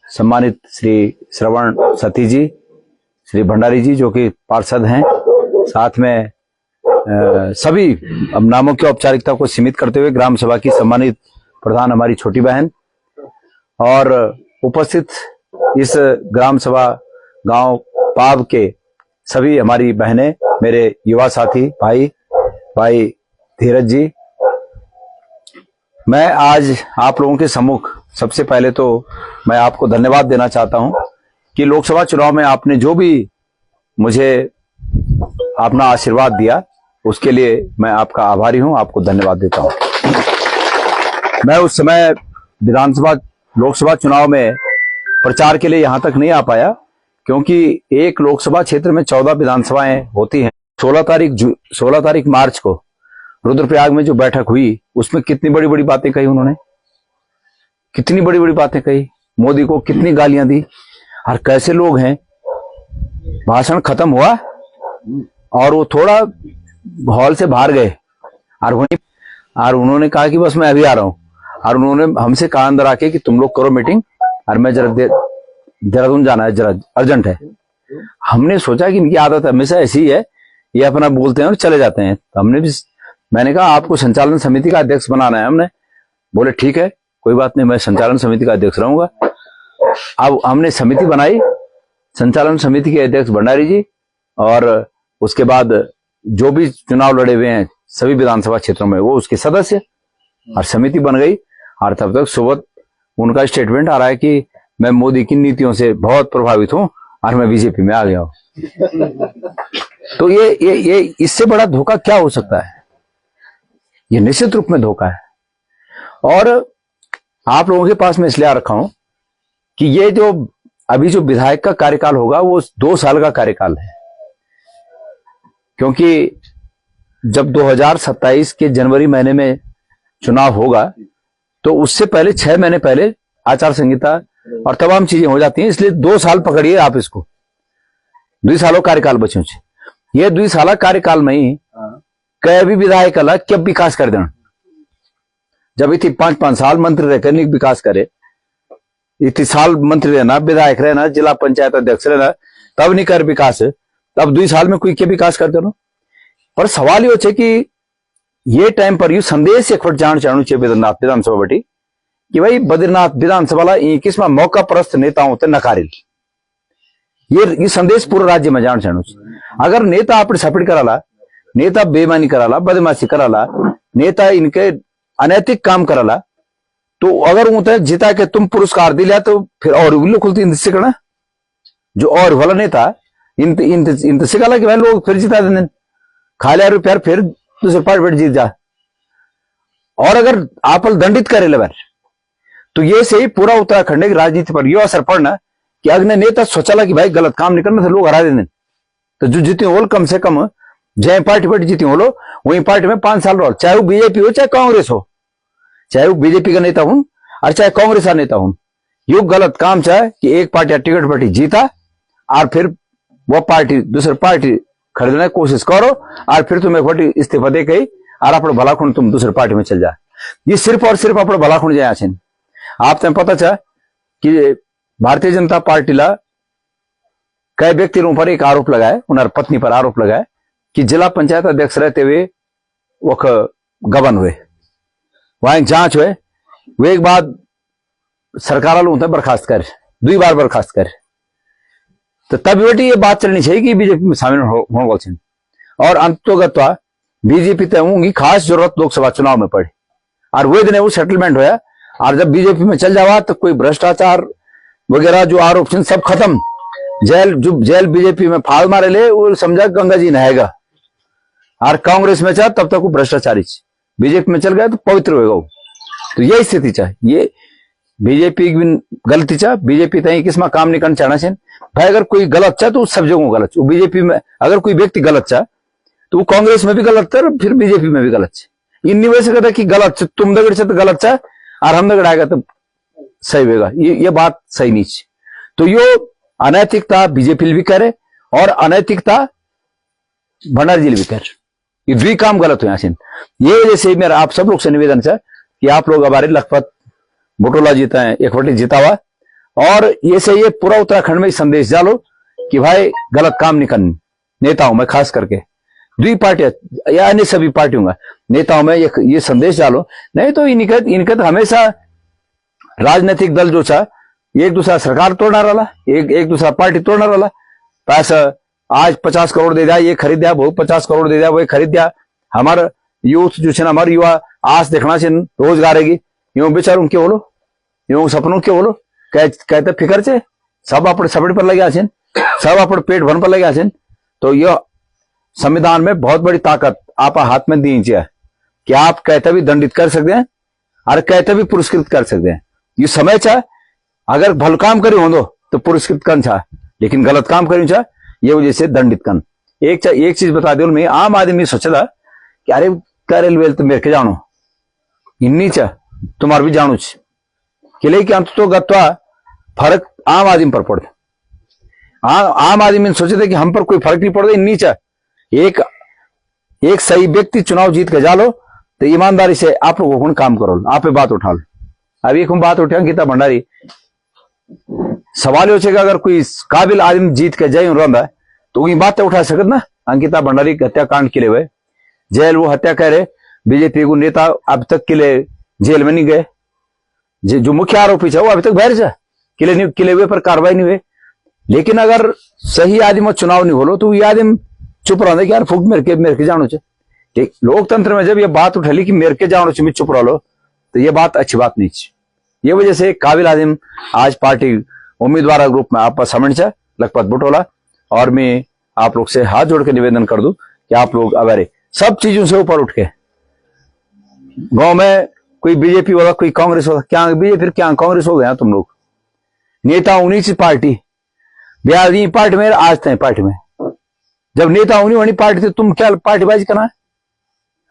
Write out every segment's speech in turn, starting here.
सम्मानित श्री श्रवण सती जी, श्री भंडारी जी जो कि पार्षद हैं, साथ में सभी अब नामों की औपचारिकता को सीमित करते हुए ग्राम सभा की सम्मानित प्रधान हमारी छोटी बहन और उपस्थित इस ग्राम सभा गांव पाव के सभी हमारी बहनें, मेरे युवा साथी भाई धीरज जी, मैं आज आप लोगों के सम्मुख सबसे पहले तो मैं आपको धन्यवाद देना चाहता हूं कि लोकसभा चुनाव में आपने जो भी मुझे अपना आशीर्वाद दिया उसके लिए मैं आपका आभारी हूं, आपको धन्यवाद देता हूं। मैं उस समय विधानसभा लोकसभा चुनाव में प्रचार के लिए यहां तक नहीं आ पाया क्योंकि एक लोकसभा क्षेत्र में 14 विधानसभाएं होती हैं। 16 तारीख मार्च को रुद्रप्रयाग में जो बैठक हुई उसमें कितनी बड़ी बड़ी बातें कही उन्होंने, कितनी बड़ी बड़ी बातें कही, मोदी को कितनी गालियां दी और कैसे लोग हैं। भाषण खत्म हुआ और वो थोड़ा हॉल से बाहर गए और उन्होंने कहा कि बस मैं अभी आ रहा हूं, और उन्होंने हमसे कहा अंदर आके कि तुम लोग करो मीटिंग और मैं जरा देहरादून जाना है, जरा अर्जेंट है। हमने सोचा कि इनकी आदत हमेशा ऐसी है, ये अपना बोलते हैं और चले जाते हैं। तो मैंने कहा आपको संचालन समिति का अध्यक्ष बनाना है। हमने बोले ठीक है, कोई बात नहीं, मैं संचालन समिति का अध्यक्ष रहूंगा। अब हमने समिति बनाई, संचालन समिति के अध्यक्ष भंडारी जी, और उसके बाद जो भी चुनाव लड़े हुए हैं सभी विधानसभा क्षेत्रों में वो उसके सदस्य, और समिति बन गई। और तब तक सुबह उनका स्टेटमेंट आ रहा है कि मैं मोदी की नीतियों से बहुत प्रभावित हूं और मैं बीजेपी में आ गया हूं। तो ये इससे बड़ा धोखा क्या हो सकता है? ये निश्चित रूप में धोखा है। और आप लोगों के पास मैं इसलिए आ रखा हूं कि ये जो अभी जो विधायक का कार्यकाल होगा वो 2 साल का कार्यकाल है, क्योंकि जब 2027 के जनवरी महीने में चुनाव होगा तो उससे पहले 6 महीने पहले आचार संहिता और तमाम चीजें हो जाती हैं। इसलिए 2 साल पकड़िए आप इसको, 2 सालों कार्यकाल बच्चों से। ये 2 साल कार्यकाल में ही कई भी विधायक अलग क्या विकास कर देना, जब इतनी 5-5 साल मंत्री रहकर नहीं विकास करे, इतनी साल मंत्री रहना, विधायक रहना, जिला पंचायत अध्यक्ष रहना, तब नहीं कर विकास, तब 2 साल में कोई क्या विकास कर देना। पर सवाल यो है कि ये टाइम पर यू संदेश एक जान चाहू चाहिए बद्रीनाथ विधानसभा बटी कि भाई बद्रीनाथ विधानसभा किसमें मौका परस्त नेताओं से नकारिल, ये संदेश पूरे राज्य में जान चाहू। अगर नेता अपने सपोर्ट कराला, नेता बेईमानी कराला, बदमाशी कराला, नेता इनके अनैतिक काम कराला, तो अगर उन्हें जिता के तुम पुरस्कार दिला तो फिर और विल्लो खुलती इंतजार करना जो और वाला नेता इंतजार करा कि भाई लोग फिर जिता देने खा लिया रुपया फिर दूसरे पार्टी जीत जा। और अगर आप दंडित करे लेवर तो ये से ही पूरा उत्तराखंड की राजनीति पर यह असर पड़ना कि अगले नेता सोचा कि भाई गलत काम नहीं करना था, लोग हरा देने। तो जो जीते हो कम से कम जय पार्टी जीती हो लो वही पार्टी में 5 साल रहो, चाहे वो बीजेपी हो चाहे कांग्रेस हो, चाहे वो बीजेपी का नेता हूं और चाहे कांग्रेस का नेता हूं। यो गलत काम चाहे कि एक पार्टी टिकट पार्टी जीता और फिर वो पार्टी दूसरी पार्टी खरीदने की कोशिश करो और फिर तुम एक पार्टी इस्तीफा दे गई और अपने भलाखुण तुम दूसरी पार्टी में चल जा। ये सिर्फ और सिर्फ अपने भलाखुण जाए आछिन। आप तक पता चाहे कि भारतीय जनता पार्टी ला कई व्यक्ति पर एक आरोप लगाए, उन्हें पत्नी पर आरोप लगाए कि जिला पंचायत अध्यक्ष रहते हुए वो गबन हुए, वहां जांच हुए, वो एक बार सरकार वालों बर्खास्त कर 2 बार बर्खास्त कर, तो तब बेटी ये बात चलनी चाहिए कि बीजेपी में शामिल होने वाले। और अंतोगत बीजेपी तय होंगी खास जरूरत लोकसभा चुनाव में पड़ी और वही दिन वो सेटलमेंट होया। और जब बीजेपी में चल जावा तो कोई भ्रष्टाचार वगैरह जो आरोप सब खत्म, जेल बीजेपी में फाल मारे ले वो समझा गंगा जी नहाएगा। और कांग्रेस में चाह तब तक वो भ्रष्टाचारी, बीजेपी में चल गया तो पवित्र होगा वो। तो यही स्थिति चाहे, ये बीजेपी की गलती चाह, बीजेपी तय किसमें काम नहीं करना चाहना चाहिए भाई। अगर कोई गलत चाह तो सब जगह गलत, वो बीजेपी में अगर कोई व्यक्ति गलत चाह तो वो कांग्रेस में भी गलत है फिर बीजेपी में भी गलत है। इन वजह से कहता कि गलत तुम दगड़ से तो गलत चाह और हम दगड़ आएगा तो सही होगा, ये बात सही नहीं है। तो यो अनैतिकता बीजेपी भी करे और अनैतिकता भंडारी जी भी करे, ये 2 काम गलत हुए। ये वजह से मेरा आप सब लोग से निवेदन है कि आप लोग हमारे लखपत बुटोला जीता है, एक वोटी जीता हुआ और ये से ये पूरा उत्तराखंड में संदेश डालो कि भाई गलत काम नहीं करने, नेताओं में खास करके दुई पार्टियां या अन्य सभी पार्टियों का नेताओं में ये संदेश डालो। नहीं तो इनके तो हमेशा राजनीतिक दल जो था एक दूसरा सरकार तोड़ना रहा, एक दूसरा पार्टी तोड़ना रहा। पैसा आज 50 करोड़ दे दिया, ये खरीद दिया, वो 50 करोड़ दे दिया, वो खरीद दिया। हमारा यूथ जो है हमारे युवा आज देखना से रोजगार की यूं बेचारू के बोलो, यूं सपनों के बोलो, कहते फिकर से सब अपने सपड़ पर लगे आछिन, सब अपने पेट भर पर लगे आछिन। तो यह संविधान में बहुत बड़ी ताकत आप हाथ में दी है कि आप कहते भी दंडित कर सकते हैं और कहते भी पुरस्कृत कर सकते हैं। ये समय चाह अगर भल काम करी हो तो पुरस्कृत कर चाह, लेकिन गलत काम करी चाह ये वजह से दंडित कर। एक चीज बता दो, मैं आम आदमी सोचा था कि अरे करे वेल तो मेरे के जानो इन्नी चाह तुम्हार भी जानो कि अंत तो गत्वा फर्क आम आदमी पर पड़ता। आम आदमी सोचे थे कि हम पर कोई फर्क नहीं पड़ता, इन्नी चाह एक सही व्यक्ति चुनाव जीत के जालो तो ईमानदारी से आप लोगों को काम करो, आप पे बात उठा लो। अब एक हम बात उठे अंकिता भंडारी, सवाल हो अगर कोई काबिल आदमी जीत के जाए रहा तो वही बात उठा सकत ना। अंकिता भंडारी हत्याकांड के लिए हुए जेल, वो हत्या कह रहे बीजेपी को नेता अब तक के लिए जेल में नहीं गए, जो मुख्य आरोपी है वो अभी तक बाहर जा किले हुए पर कार्रवाई नहीं हुई। लेकिन अगर सही आदमी चुनाव नहीं हो तो ये आदमी चुप रहा कि यार फूक मेरे के जानो चाहिए। लोकतंत्र में जब ये बात उठली कि मेरे के जानो चाहिए चुप रह लो तो ये बात अच्छी बात नहीं चाहिए। ये वजह से काबिल आदमी आज पार्टी उम्मीदवार ग्रुप में आप समझ है लखपत बुटोला, और मैं आप लोग से हाथ जोड़ के निवेदन कर दूं कि आप लोग अगर सब चीजों से ऊपर उठ के गांव में कोई बीजेपी होगा कोई कांग्रेस होगा, क्या बीजेपी क्या कांग्रेस हो गया तुम लोग नेता उन्हीं से पार्टी बिहार पार्टी में आज तक पार्टी में जब नेता उन्हीं वाली पार्टी थी तुम क्या पार्टीबाजी करना है?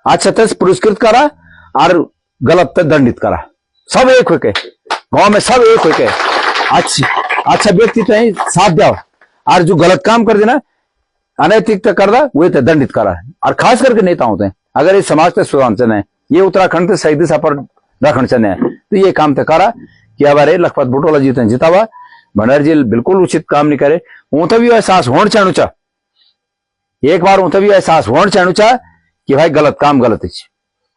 अच्छा तक पुरस्कृत करा और गलत तक दंडित करा, सब एक होके गांव में सब एक होके अच्छा व्यक्ति तो साथ दिया और जो गलत काम कर देना अनैतिक कर दा वही तो दंडित करा। और खास करके नेता होते हैं अगर ये समाज के सुधार चाहते हैं, ये उत्तराखंड के सही दिशा पर रखना चाहते हैं तो ये काम तो करा कि अबारे लखपत बुटोला जीते जितावा भंडारी जी बिल्कुल उचित काम नहीं करे। ऊँता भी एहसास होना चाहू चा, एक बार ऊँता भी एहसास होना चाहू चा कि भाई गलत काम गलत है।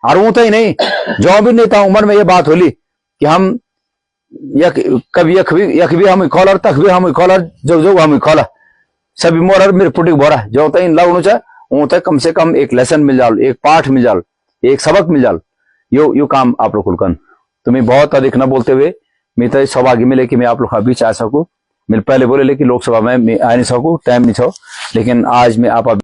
और ऊँता ही नहीं जो भी नेता उम्र में ये बात होली कि हम कभी यख भी हम कॉलर तक भी हम कॉलर जो हम कॉलर सभी मोर मेरे पुटिक बोरा जो तक लगनु चा ऊँता कम से कम एक लेसन मिल जाओ, एक पाठ मिल जाओ, एक सबक मिल जाओ। यो काम आप लोग कुल तुम्हें बहुत अधिक न बोलते हुए मैं तो सौभाग्य मिले कि मैं आप लोग का बीच आ सकूं। मैं पहले बोले लेकिन लोकसभा में मैं आ नहीं सकूं, टाइम नहीं छो, लेकिन आज मैं आप